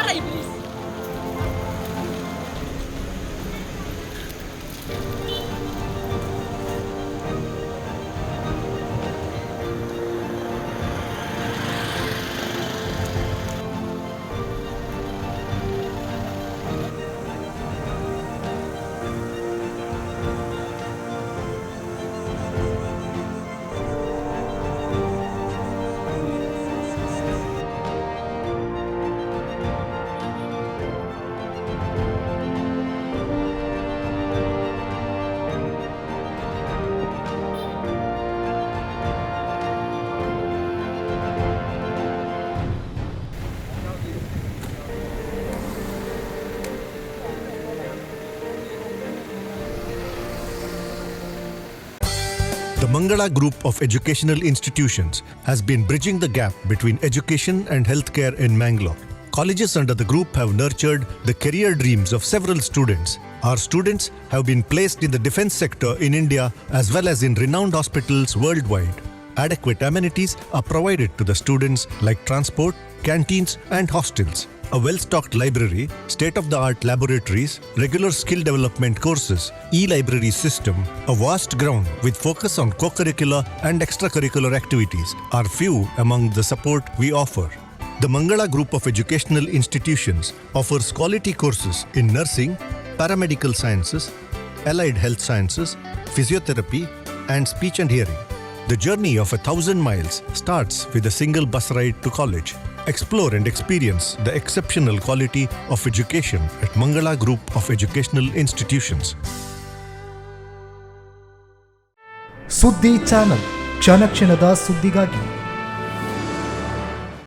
are Iblis. The Mangala Group of Educational Institutions has been bridging the gap between education and healthcare in Mangalore. Colleges under the group have nurtured the career dreams of several students. Our students have been placed in the defense sector in India as well as in renowned hospitals worldwide. Adequate amenities are provided to the students like transport, canteens and hostels. A well-stocked library, state-of-the-art laboratories, regular skill development courses, e-library system, a vast ground with focus on co-curricular and extracurricular activities are few among the support we offer. The Mangala Group of Educational Institutions offers quality courses in nursing, paramedical sciences, allied health sciences, physiotherapy, and speech and hearing. The journey of 1,000 miles starts with a single bus ride to college. Explore and experience the exceptional quality of education at Mangala Group of Educational Institutions. ಸುದ್ದಿ channel ಕ್ಷಣ ಕ್ಷಣದ ಸುದ್ದಿಗಾಗಿ